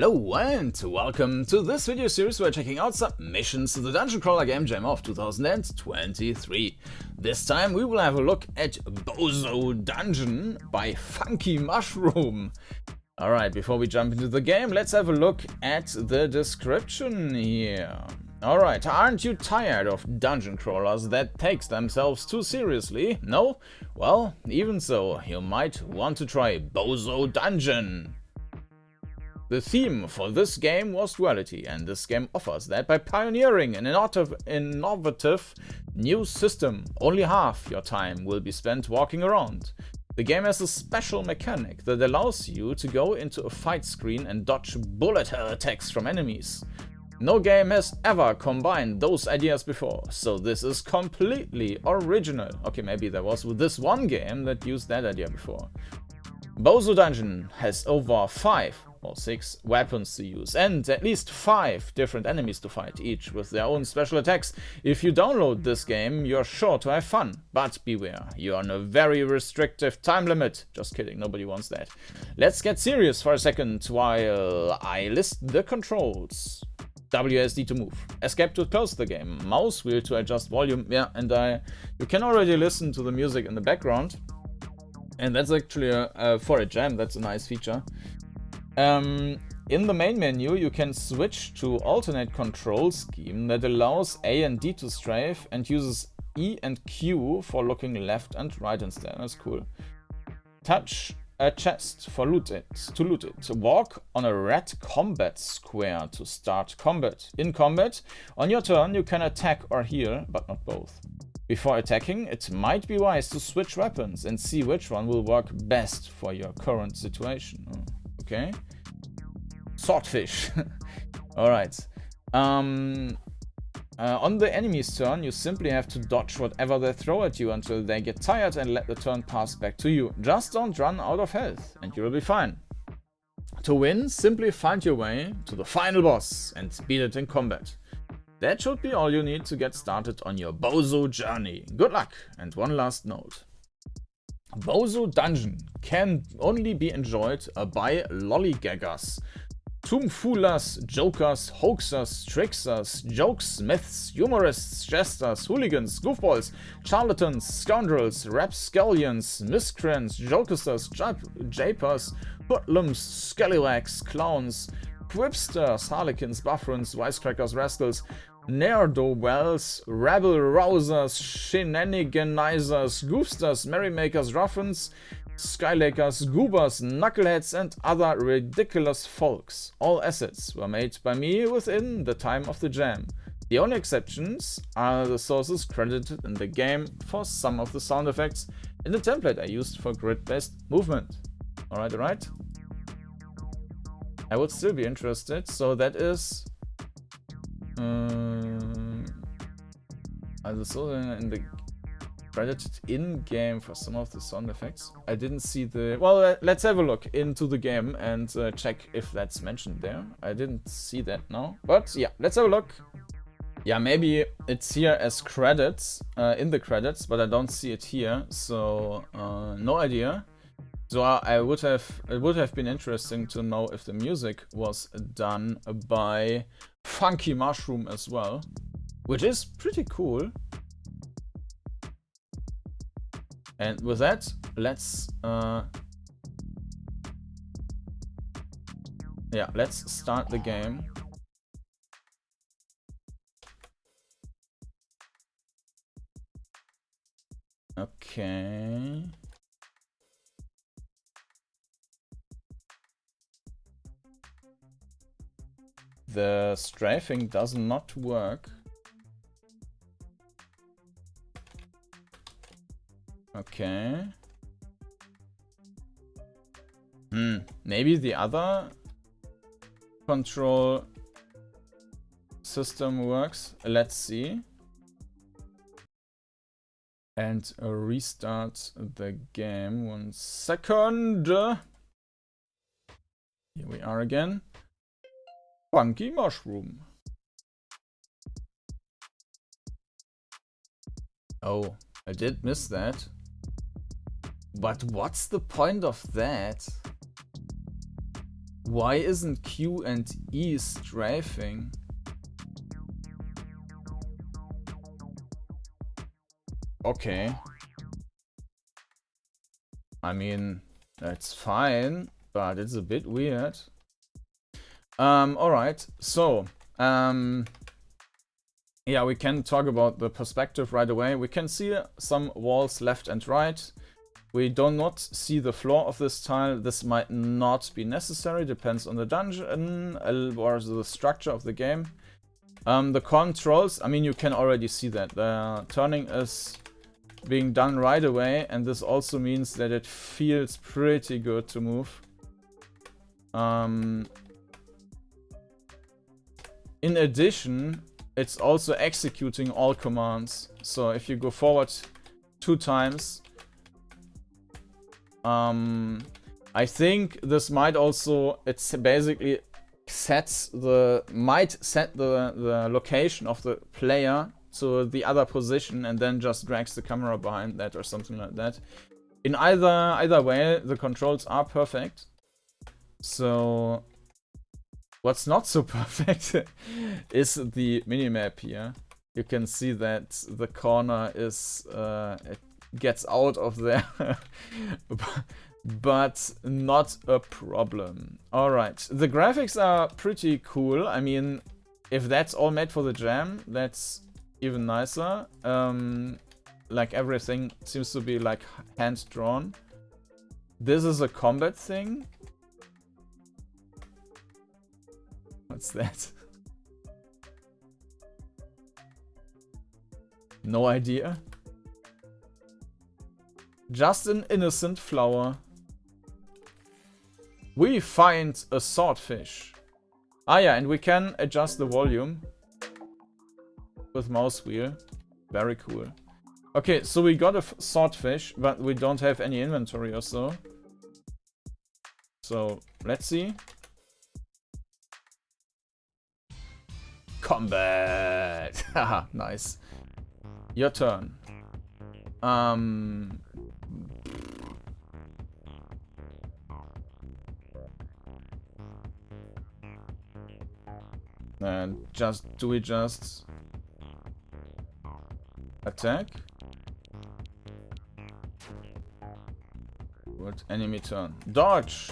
Hello and welcome to this video series where we're checking out some missions to the Dungeoncrawler Gamejam of 2023. This time we will have a look at Bozo Dungeon by Funky Mushroom. Alright, before we jump into the game, let's have a look at the description here. Alright, aren't you tired of dungeon crawlers that takes themselves too seriously? No? Well, even so, you might want to try Bozo Dungeon. The theme for this game was duality, and this game offers that by pioneering an innovative new system. Only half your time will be spent walking around. The game has a special mechanic that allows you to go into a fight screen and dodge bullet hell attacks from enemies. No game has ever combined those ideas before, so this is completely original. Okay, maybe there was this one game that used that idea before. Bozo Dungeon has over 5 or 6 weapons to use and at least 5 different enemies to fight, each with their own special attacks. If you download this game, you're sure to have fun, but beware, you're on a very restrictive time limit. Just kidding, nobody wants that. Let's get serious for a second while I list the controls. WSD to move, escape to close the game, mouse wheel to adjust volume, yeah, and you can already listen to the music in the background. And that's actually, for a jam, that's a nice feature. In the main menu, you can switch to alternate control scheme that allows A and D to strafe and uses E and Q for looking left and right instead. That's cool. Touch a chest to loot it. Walk on a red combat square to start combat. In combat, on your turn, you can attack or heal, but not both. Before attacking, it might be wise to switch weapons and see which one will work best for your current situation. Okay. Swordfish. Alright. On the enemy's turn, you simply have to dodge whatever they throw at you until they get tired and let the turn pass back to you. Just don't run out of health and you will be fine. To win, simply find your way to the final boss and beat it in combat. That should be all you need to get started on your Bozo journey. Good luck! And one last note. Bozo Dungeon can only be enjoyed by lollygaggers, tomfoolers, jokers, hoaxers, tricksters, jokesmiths, humorists, jesters, hooligans, goofballs, charlatans, scoundrels, rapscallions, miscreants, jokesters, japers, hoodlums, scallywags, clowns, quipsters, harlequins, bufferins, wisecrackers, rascals, ne'er-do-wells, rabble-rousers, shenaniganizers, goofsters, merrymakers, ruffins, skylakers, goobers, knuckleheads, and other ridiculous folks. All assets were made by me within the time of the jam. The only exceptions are the sources credited in the game for some of the sound effects and the template I used for grid-based movement. Alright. I would still be interested, so that is... also in the credited in-game for some of the sound effects. I didn't see the... Well, let's have a look into the game and check if that's mentioned there. I didn't see that now. But yeah, let's have a look. Yeah, maybe it's here as credits, in the credits, but I don't see it here, so no idea. So it would have been interesting to know if the music was done by Funky Mushroom as well, which is pretty cool. And with that, let's start the game. Okay. The strafing does not work. Okay. Maybe the other control system works. Let's see. And restart the game. 1 second. Here we are again. Funky Mushroom. Oh, I did miss that. But what's the point of that? Why isn't Q and E strafing? Okay. I mean, that's fine, but it's a bit weird. Alright, so, yeah, we can talk about the perspective right away. We can see some walls left and right. We do not see the floor of this tile. This might not be necessary, depends on the dungeon or the structure of the game. The controls, I mean, you can already see that. The turning is being done right away, and this also means that it feels pretty good to move. In addition, it's also executing all commands. So if you go forward 2 times, I think this might also, it's basically might set the location of the player to the other position and then just drags the camera behind that or something like that. In either way, the controls are perfect. So what's not so perfect is the minimap here. You can see that the corner is it gets out of there, but not a problem. Alright, the graphics are pretty cool. I mean, if that's all made for the jam, that's even nicer. Like everything seems to be like hand drawn. This is a combat thing. What's that? No idea. Just an innocent flower. We find a swordfish. Ah yeah, and we can adjust the volume with mouse wheel. Very cool. Okay, so we got a swordfish, but we don't have any inventory or so. So, let's see. Combat! Haha, nice. Your turn. And do we just attack? What enemy turn? Dodge!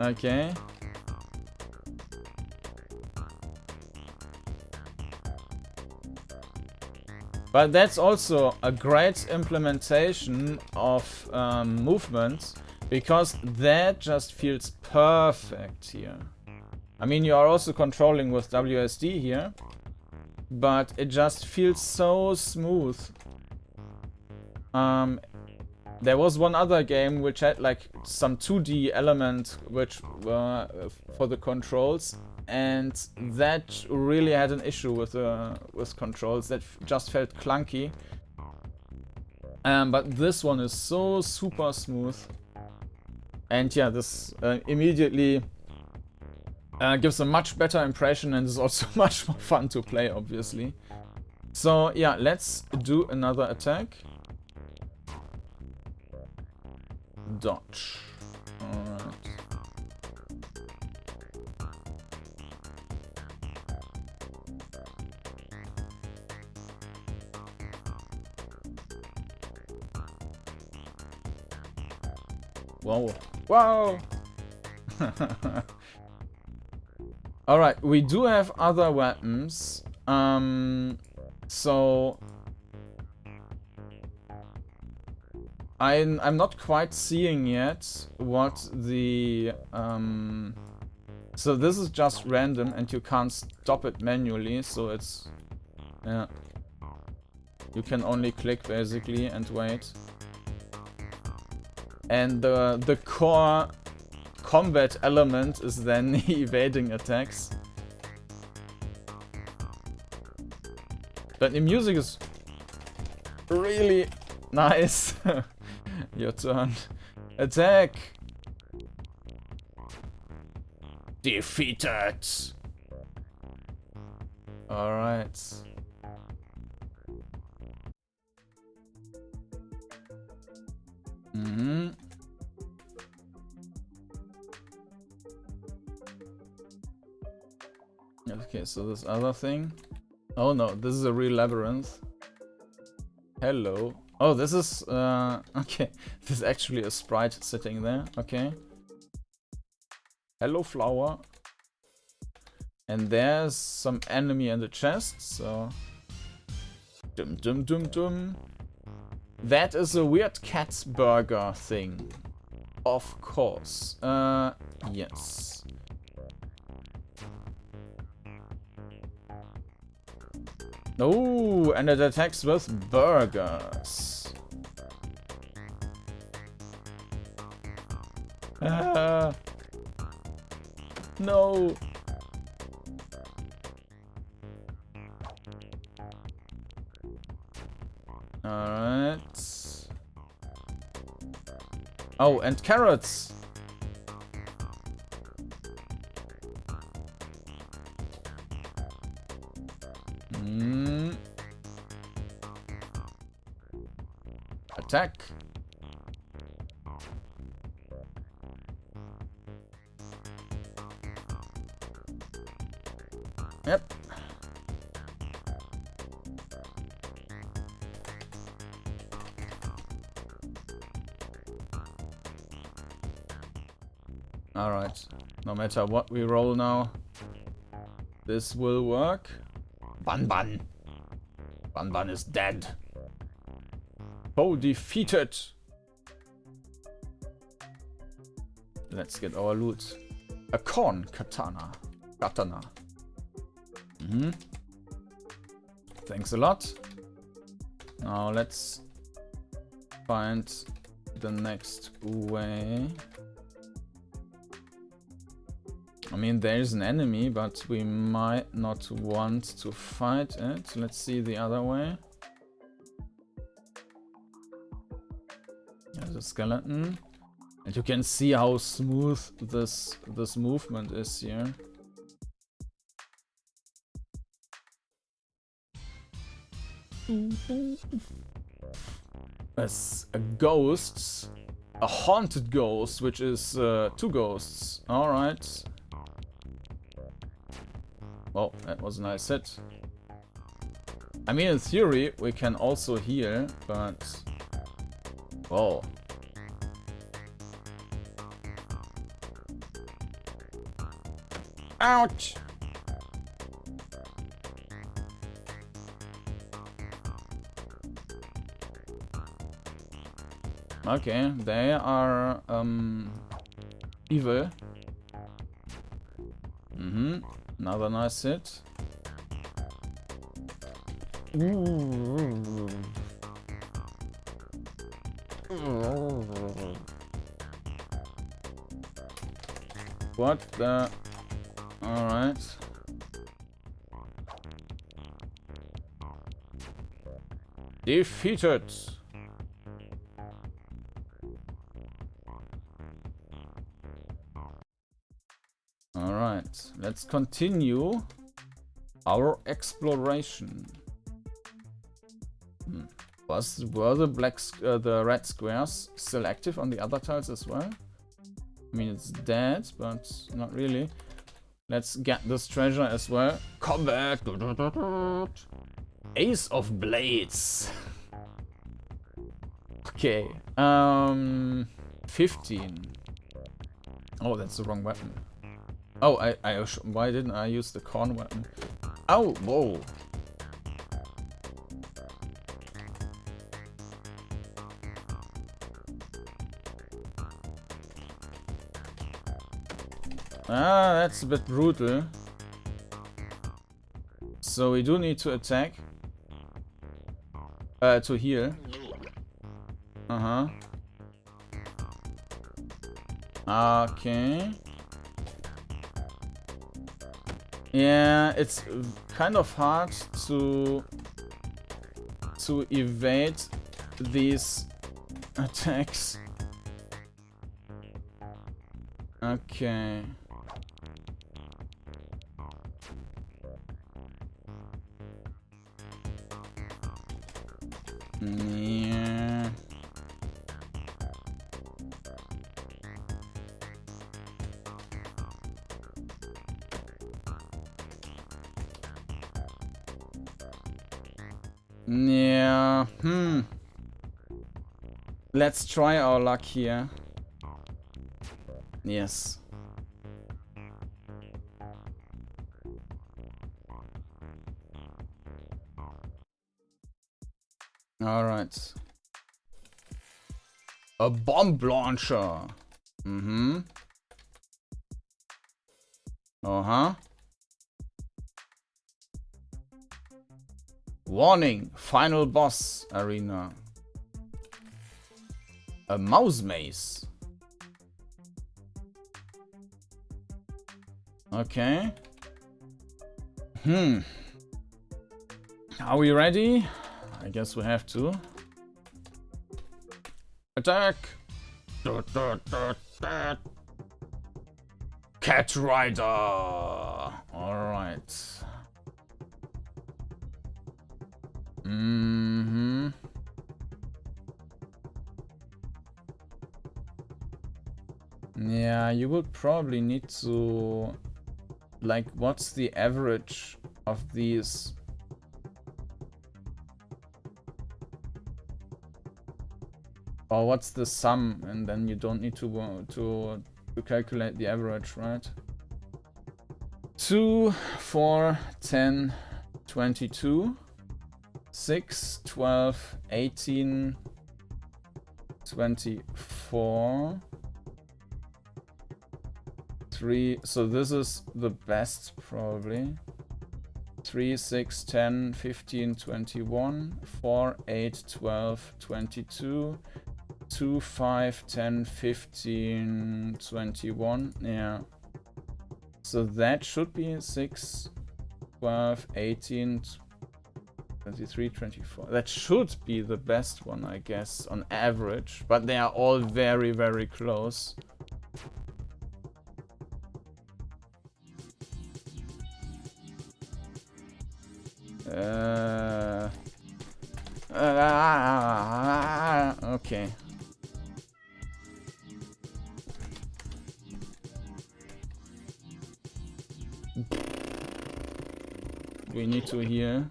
Okay. But that's also a great implementation of movement, because that just feels perfect here. I mean, you are also controlling with WSD here, but it just feels so smooth. There was one other game which had like some 2D element which were for the controls, and that really had an issue with controls. That just felt clunky. But this one is so super smooth. And yeah, this immediately gives a much better impression and is also much more fun to play, obviously. So yeah, let's do another attack. Dodge. Alright. Whoa. Whoa! Alright, we do have other weapons. So I'm not quite seeing yet what the so this is just random and you can't stop it manually, so it's yeah. You can only click basically and wait. And the core combat element is then evading attacks. But the music is really nice. Your turn. Attack! Defeated! Alright. Okay, so this other thing. Oh no, this is a real labyrinth. Hello. Oh, this is okay. This is actually a sprite sitting there. Okay. Hello, flower. And there's some enemy in the chest. So. Dum dum dum dum. That is a weird cat burger thing. Of course. Yes. Oh, and it attacks with burgers. No. Alright. Oh, and carrots. Attack. Yep. Alright. No matter what we roll now, this will work. Bun Bun. Bun Bun is dead. Foe defeated. Let's get our loot. A corn katana. Thanks a lot. Now let's find the next way. I mean, there's an enemy, but we might not want to fight it. Let's see the other way. There's a skeleton. And you can see how smooth this movement is here. As a ghost, a haunted ghost, which is 2 ghosts. Alright. Well, that was a nice hit. I mean, in theory, we can also heal, but... Whoa. Ouch! Okay, they are evil. Another nice hit. What the? Alright. Defeated. Alright, let's continue our exploration. Were the red squares still active on the other tiles as well? I mean, it's dead, but not really. Let's get this treasure as well. Combat! Ace of Blades! Okay, 15. Oh, that's the wrong weapon. Oh, why didn't I use the corn weapon? Oh, whoa! Ah, that's a bit brutal. So we do need to attack. To heal. Okay. Yeah, it's kind of hard to evade these attacks. Okay. Yeah. Yeah, let's try our luck here. Yes. Alright. A bomb launcher. Mm-hmm. Uh-huh. Warning, final boss arena. A mouse maze. Okay. Are we ready? I guess we have to. Attack! Cat Rider! Alright. Yeah, you would probably need to... Like, what's the average of these? Or what's the sum? And then you don't need to calculate the average, right? 2, 4, 10, 22, 6, 12, 18, 24, 3. So this is the best, probably. 3, 6, 10, 15, 21, 4, 8, 12, 22, 2, 5, 10, 15, 21. Yeah. So that should be 6, 12, 18, 23, 24. That should be the best one, I guess, on average. But they are all very, very close. Okay. We need to heal.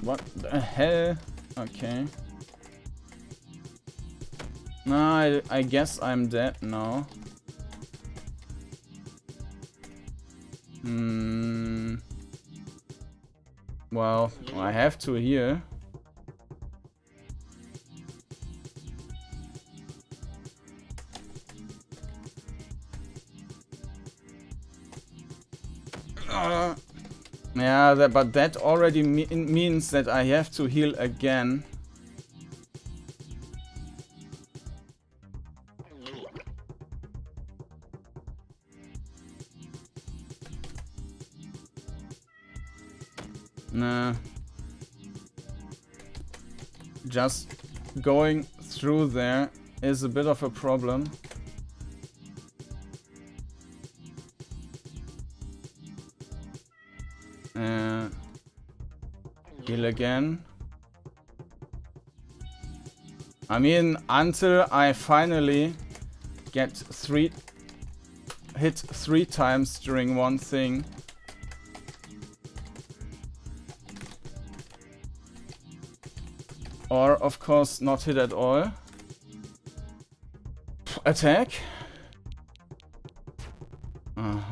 What the hell? Okay. No, I guess I'm dead now. Well, I have to heal. Yeah, but that already means that I have to heal again. Nah. Just going through there is a bit of a problem. Heal again. I mean, until I finally get hit 3 times during one thing. Or, of course, not hit at all. Attack.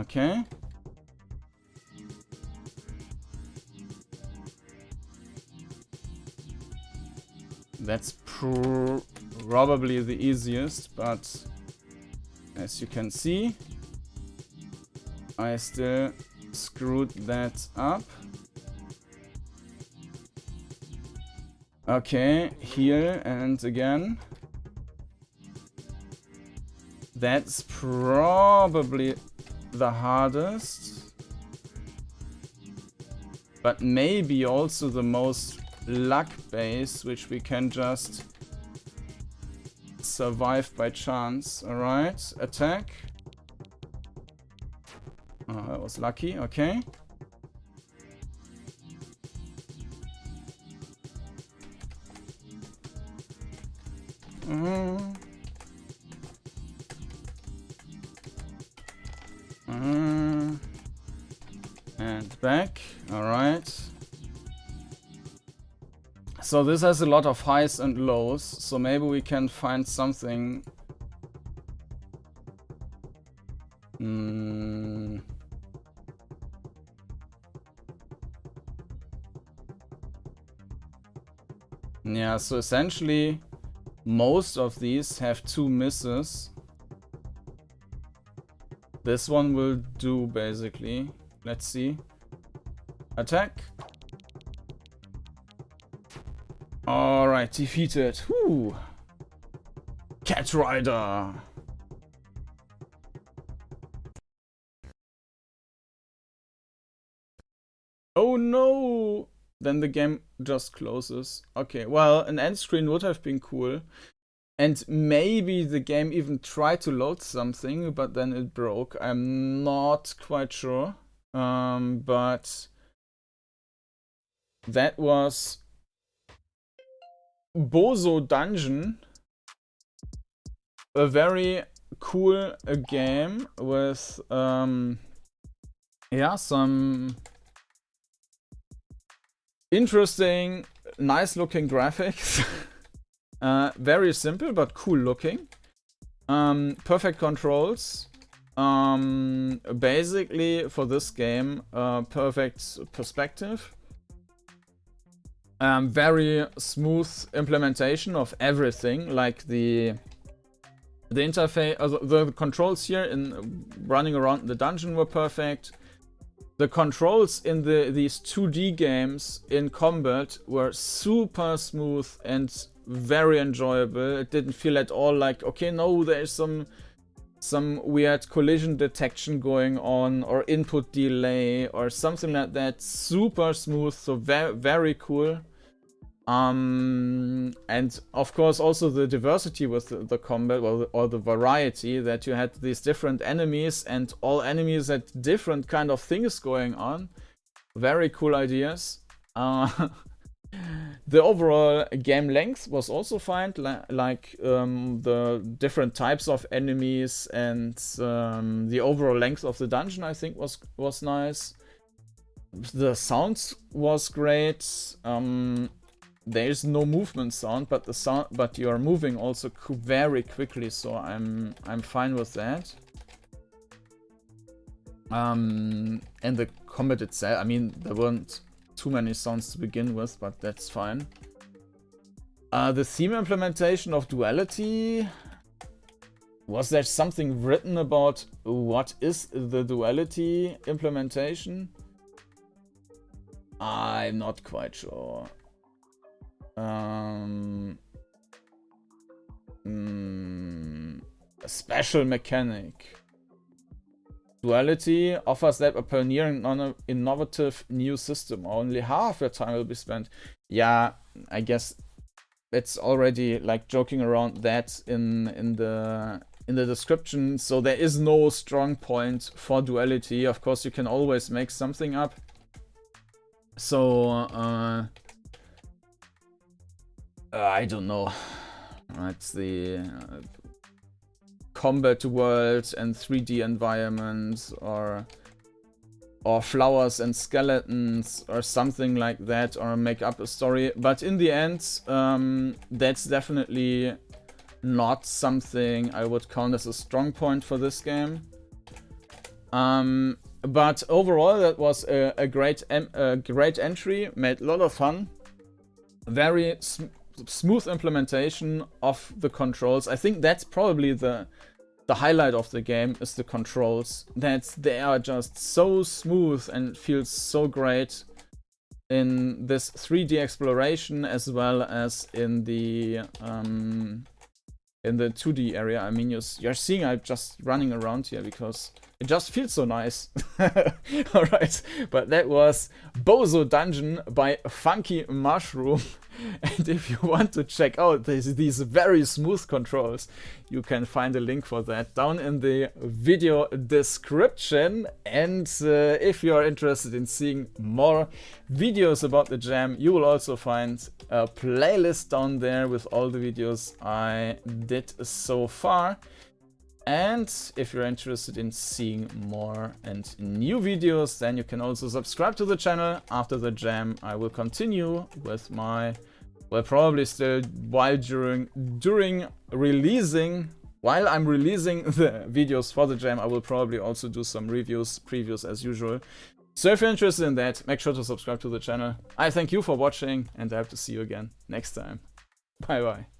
Okay. That's probably the easiest, but as you can see, I still screwed that up. Okay, here and again. That's probably the hardest, but maybe also the most luck-based, which we can just survive by chance. Alright, attack. Oh, that was lucky, okay. Hülsbeck. Alright. So this has a lot of highs and lows, so maybe we can find something. Yeah, so essentially most of these have 2 misses. This one will do basically. Let's see. Attack. Alright, defeated. Whew. Cat Rider. Oh no! Then the game just closes. Okay, well, an end screen would have been cool. And maybe the game even tried to load something, but then it broke. I'm not quite sure. But that was Bozo Dungeon. A very cool game with yeah, some interesting, nice looking graphics. Very simple but cool looking. Perfect controls. Basically for this game, perfect perspective. Very smooth implementation of everything, like the interface, the controls here in running around the dungeon were perfect. The controls in these 2D games in combat were super smooth and very enjoyable. It didn't feel at all like, okay, no, there's some weird collision detection going on or input delay or something like that. Super smooth, so very cool. And of course also the diversity with the combat, or the variety, that you had these different enemies and all enemies had different kind of things going on. Very cool ideas. The overall game length was also fine, like the different types of enemies and the overall length of the dungeon I think was nice. The sounds was great. There's no movement sound, but you are moving also very quickly, so I'm fine with that. And the combat itself, I mean, there weren't too many sounds to begin with, but that's fine. The theme implementation of duality. Was there something written about what is the duality implementation? I'm not quite sure. A special mechanic. Duality offers that a pioneering innovative new system. Only half your time will be spent. Yeah, I guess it's already like joking around that in the description. So there is no strong point for duality. Of course, you can always make something up. So I don't know. It's the combat world and 3D environments, or flowers and skeletons, or something like that, or make up a story. But in the end, that's definitely not something I would count as a strong point for this game. But overall, that was a great entry. Made a lot of fun. Very smooth implementation of the controls. I think that's probably the highlight of the game, is the controls. They are just so smooth and feels so great in this 3D exploration as well as in the 2D area. I mean, you're seeing I'm just running around here because it just feels so nice. Alright, but that was Bozo Dungeon by Funky Mushroom. And if you want to check out these very smooth controls, you can find a link for that down in the video description. And if you are interested in seeing more videos about the jam, you will also find a playlist down there with all the videos I did so far. And if you're interested in seeing more and new videos, then you can also subscribe to the channel. After the jam, I will continue with my, well, probably still while I'm releasing the videos for the jam, I will probably also do some previews as usual. So if you're interested in that, make sure to subscribe to the channel. I thank you for watching, and I hope to see you again next time. Bye bye.